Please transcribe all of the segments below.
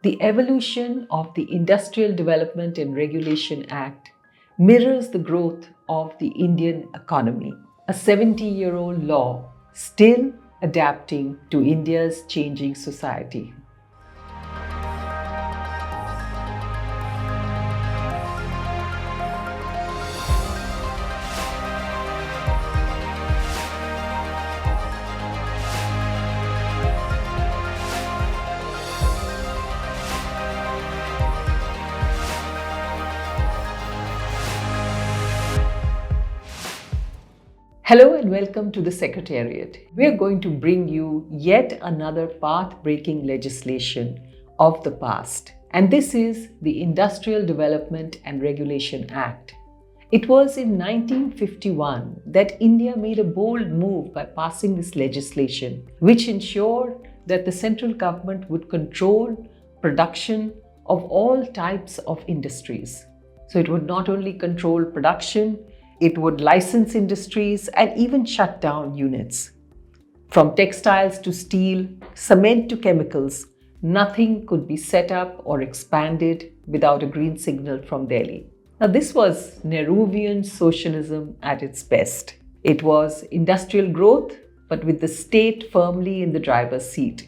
The evolution of the Industrial Development and Regulation Act mirrors the growth of the Indian economy, a 70-year-old law still adapting to India's changing society. Hello and welcome to the Secretariat. We are going to bring you yet another path-breaking legislation of the past. And this is the Industrial Development and Regulation Act. It was in 1951 that India made a bold move by passing this legislation, which ensured that the central government would control production of all types of industries. So it would not only control production, it would license industries and even shut down units. From textiles to steel, cement to chemicals, nothing could be set up or expanded without a green signal from Delhi. Now, this was Nehruvian socialism at its best. It was industrial growth, but with the state firmly in the driver's seat.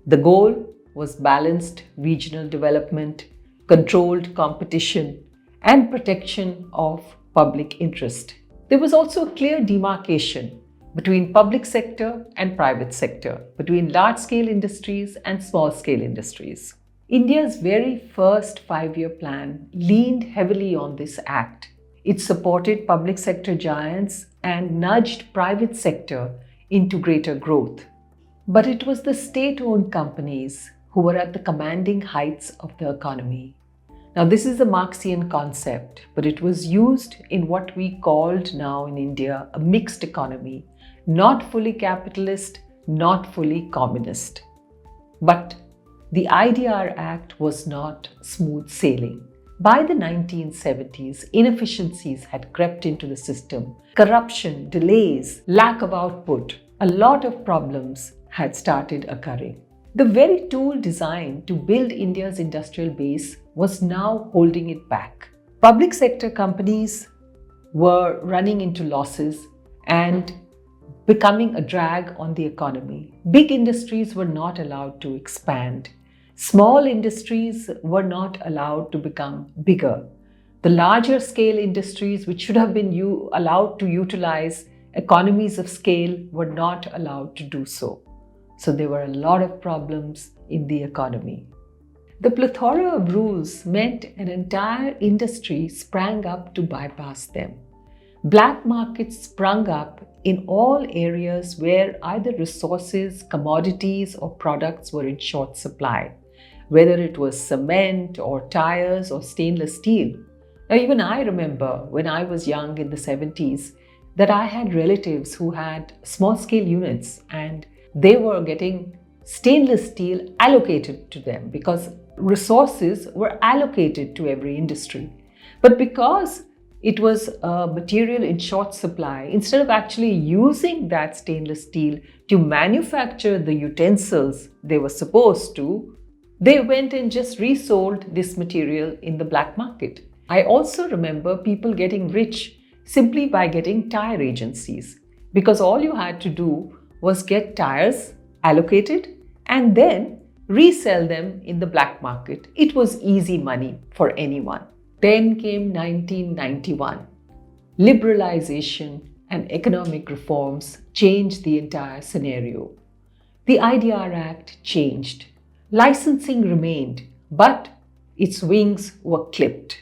The goal was balanced regional development, controlled competition, and protection of public interest. There was also a clear demarcation between public sector and private sector, between large-scale industries and small-scale industries. India's very first five-year plan leaned heavily on this act. It supported public sector giants and nudged private sector into greater growth. But it was the state-owned companies who were at the commanding heights of the economy. Now, this is a Marxian concept, but it was used in what we called now in India a mixed economy, not fully capitalist, not fully communist. But the IDRA Act was not smooth sailing. By the 1970s, inefficiencies had crept into the system. Corruption, delays, lack of output, a lot of problems had started occurring. The very tool designed to build India's industrial base was now holding it back. Public sector companies were running into losses and becoming a drag on the economy. Big industries were not allowed to expand. Small industries were not allowed to become bigger. The larger scale industries, which should have been allowed to utilize economies of scale, were not allowed to do so. So there were a lot of problems in the economy. The plethora of rules meant an entire industry sprang up to bypass them. Black markets sprung up in all areas where either resources, commodities, or products were in short supply, whether it was cement or tires or stainless steel. Now, even I remember when I was young in the 70s that I had relatives who had small-scale units and they were getting stainless steel allocated to them because resources were allocated to every industry. But because it was a material in short supply, instead of actually using that stainless steel to manufacture the utensils they were supposed to, they went and just resold this material in the black market. I also remember people getting rich simply by getting tire agencies, because all you had to do was get tires allocated and then resell them in the black market. It was easy money for anyone. Then came 1991. Liberalisation and economic reforms changed the entire scenario. The IDR Act changed. Licensing remained, but its wings were clipped.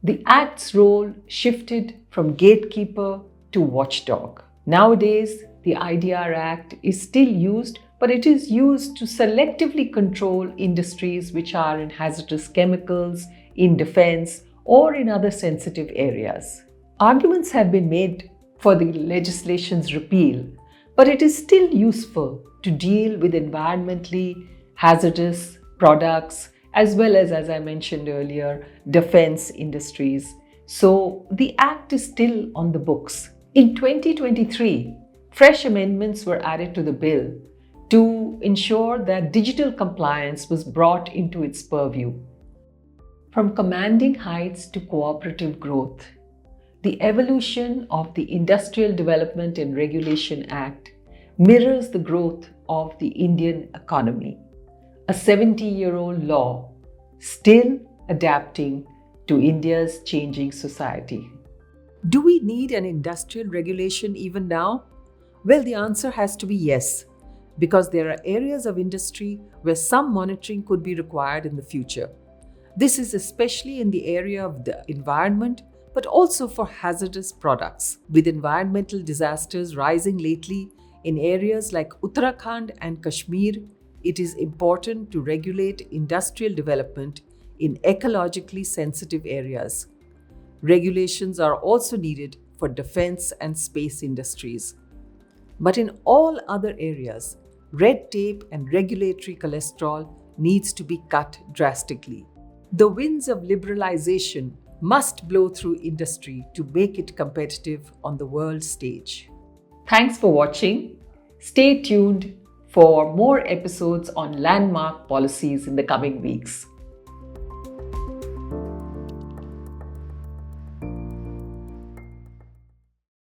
The Act's role shifted from gatekeeper to watchdog. Nowadays, the IDR Act is still used, but it is used to selectively control industries which are in hazardous chemicals, in defense, or in other sensitive areas. Arguments have been made for the legislation's repeal, but it is still useful to deal with environmentally hazardous products as well as I mentioned earlier, defense industries. So the Act is still on the books. In 2023, fresh amendments were added to the bill to ensure that digital compliance was brought into its purview. From commanding heights to cooperative growth, the evolution of the Industrial Development and Regulation Act mirrors the growth of the Indian economy, a 70-year-old law still adapting to India's changing society. Do we need an industrial regulation even now? Well, the answer has to be yes, because there are areas of industry where some monitoring could be required in the future. This is especially in the area of the environment, but also for hazardous products. With environmental disasters rising lately in areas like Uttarakhand and Kashmir, it is important to regulate industrial development in ecologically sensitive areas. Regulations are also needed for defense and space industries. But in all other areas, red tape and regulatory cholesterol needs to be cut drastically. The winds of liberalisation must blow through industry to make it competitive on the world stage. Thanks for watching. Stay tuned for more episodes on landmark policies in the coming weeks.